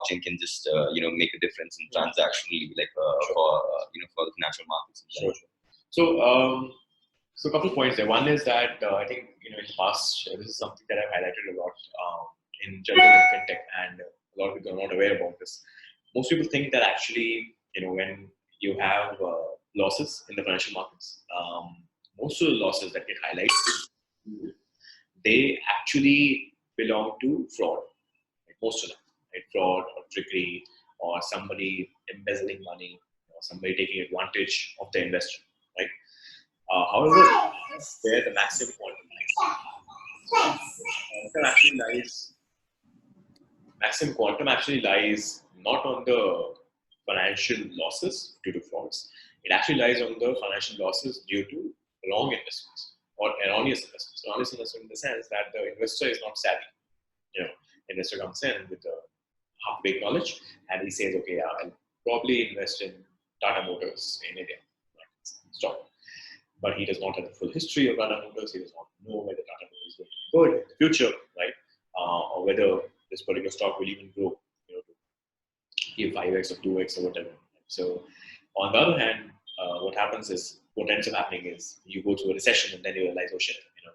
blockchain can just make a difference in transactionally, like for the financial markets. Sure. So a couple of points there. One is that I think in the past this is something that I've highlighted a lot in general in fintech, and a lot of people are not aware about this. Most people think that actually when you have losses in the financial markets, most of the losses that get highlighted, they actually belong to fraud. Like most of them, right? Fraud or trickery or somebody embezzling money or somebody taking advantage of the investor, right? However, where the maximum quantum lies, maximum quantum actually lies not on the financial losses due to frauds. It actually lies on the financial losses due to wrong investments or erroneous investments. Erroneous investment in the sense that the investor is not savvy. Investor comes in with a half-baked knowledge and he says, okay, I'll probably invest in Tata Motors in India. Stop. But he does not have the full history of Tata Motors. He does not know whether Tata Motors is going to be good in the future, right? Or whether this particular stock will even grow, to give 5x or 2x or whatever. So, on the other hand, what ends up happening is you go through a recession and then you realize, oh shit, the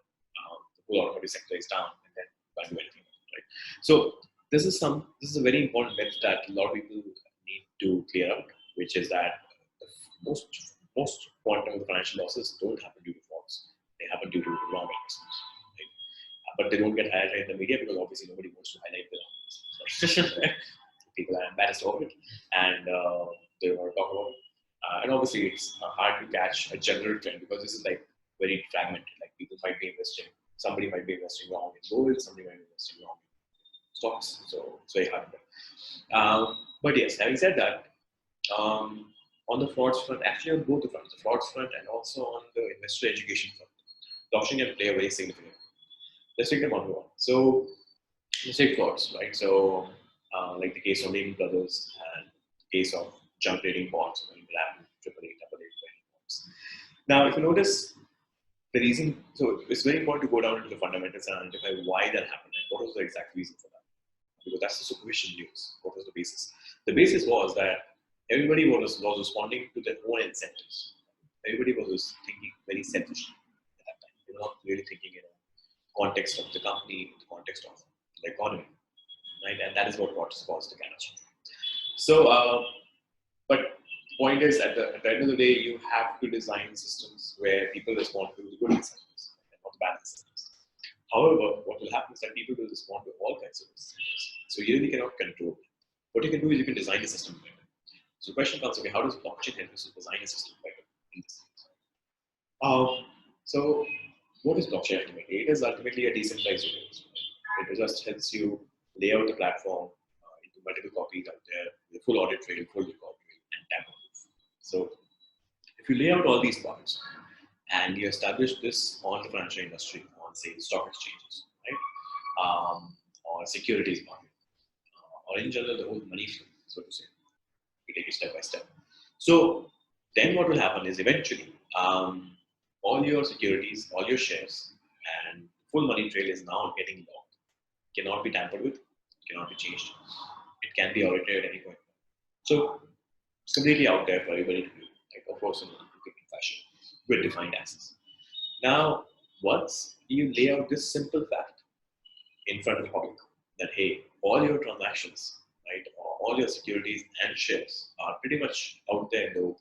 whole automotive sector is down, and then you can't do anything, right? So, this is a very important myth that a lot of people need to clear out, which is that most quantum of financial losses don't happen due to frauds. They happen due to wrong investments. Right? But they don't get highlighted in the media because obviously nobody wants to highlight the wrong investments. People are embarrassed of it and they don't want to talk about it. And obviously it's hard to catch a general trend because this is like very fragmented. Like people might be investing, somebody might be investing wrong in gold, somebody might be investing wrong in stocks. So it's very hard to know. But yes, having said that, on the frauds front, actually on both the fronts, the frauds front and also on the investor education front, blockchain can play a very significant role. Let's take them one by one. So, let's take frauds, right? So, like the case of Lehman Brothers and the case of junk trading bonds, AAA bonds. Now, if you notice, the reason, so it's very important to go down into the fundamentals and identify why that happened and what was the exact reason for that. Because that's the superficial news. What was the basis? The basis was that everybody was responding to their own incentives. Everybody was thinking very selfishly at that time. They were not really thinking in the context of the company, in the context of the economy, right? And that is what caused the catastrophe. So, but the point is, at the end of the day, you have to design systems where people respond to the good incentives and not the bad incentives. However, what will happen is that people will respond to all kinds of incentives. So you really cannot control it. What you can do is you can design a system better. So the question comes, okay, how does blockchain help us to design a system better in this? So what is blockchain ultimately? It is ultimately a decentralized database. It just helps you lay out the platform into multiple copies out there with a full audit trail, full record trail, and tamper-proof. So if you lay out all these parts and you establish this on the financial industry, on say stock exchanges, right, or securities market, or in general the whole money flow, so to say. We take it step by step. So then what will happen is eventually all your securities, all your shares, and full money trail is now getting locked. Cannot be tampered with, cannot be changed. It can be audited at any point. So it's completely out there for everybody to do, like of course in a fashion, with defined access. Now, once you lay out this simple fact in front of the public, that hey, all your transactions, right, all your securities and shares are pretty much out there in the open.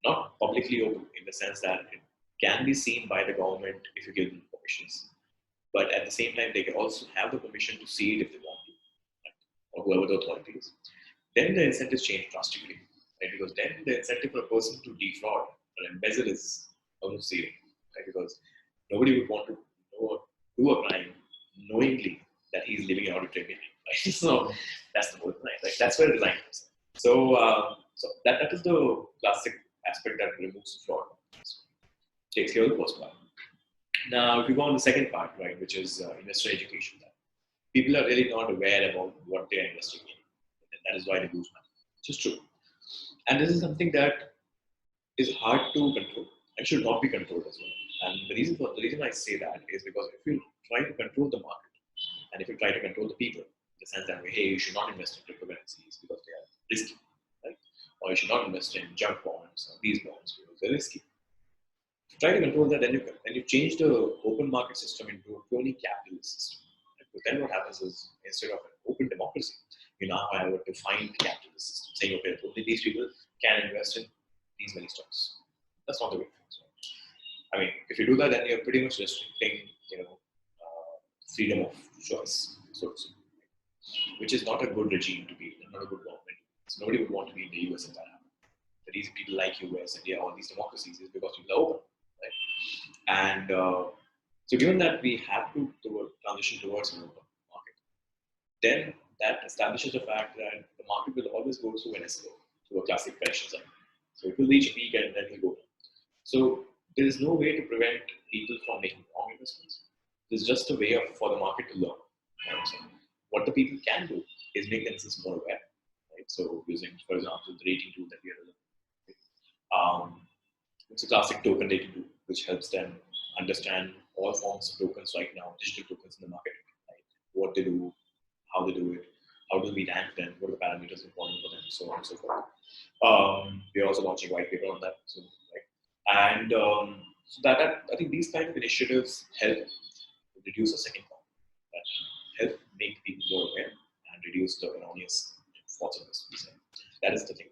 Not publicly open in the sense that it can be seen by the government if you give them permissions. But at the same time, they can also have the permission to see it if they want to, right, or whoever the authority is. Then the incentives change drastically, right? Because then the incentive for a person to defraud or embezzle is almost zero, right? Because nobody would want to do a crime knowingly that he's living an audit behind. Right? So that's the whole thing, right? That's where the design comes in. So that is the classic aspect that removes fraud. Takes care of the first part. Now, if you go on the second part, right, which is investor education, people are really not aware about what they are investing in, and that is why they lose money. Which is true, and this is something that is hard to control and should not be controlled as well. And the reason I say that is because if you try to control the market, and if you try to control the people, in the sense that hey, you should not invest in risky, right? Or you should not invest in junk bonds or these bonds because they're risky. Try to control that, then you change the open market system into a purely capitalist system. Right? But then what happens is, instead of an open democracy, you now have a defined capitalist system saying, okay, only these people can invest in these many stocks. That's not the way things work. I mean, if you do that, then you're pretty much restricting, freedom of choice, so to speak, which is not a good regime to be in, not a good government. So nobody would want to be in the US if that happened. The reason people like US, India, all these democracies is because people are open, right? And so, given that we have to transition towards an open market, then that establishes the fact that the market will always go through an escalator, through a classic correction cycle. So it will reach a peak and then it will go down. So there is no way to prevent people from making wrong investments. There's just a way for the market to learn. Right? So what the people can do is make themselves more aware. Right? So using, for example, the rating tool that we are developing. It's a classic token rating tool, which helps them understand all forms of tokens right now, digital tokens in the market, right? What they do, how they do it, how do we rank them, what are the parameters important for them, so on and so forth. We're also launching a white paper on that. So, right? And so that I think these kind of initiatives help reduce the second point, that help make people more aware and reduce the erroneous false investments. That is the thing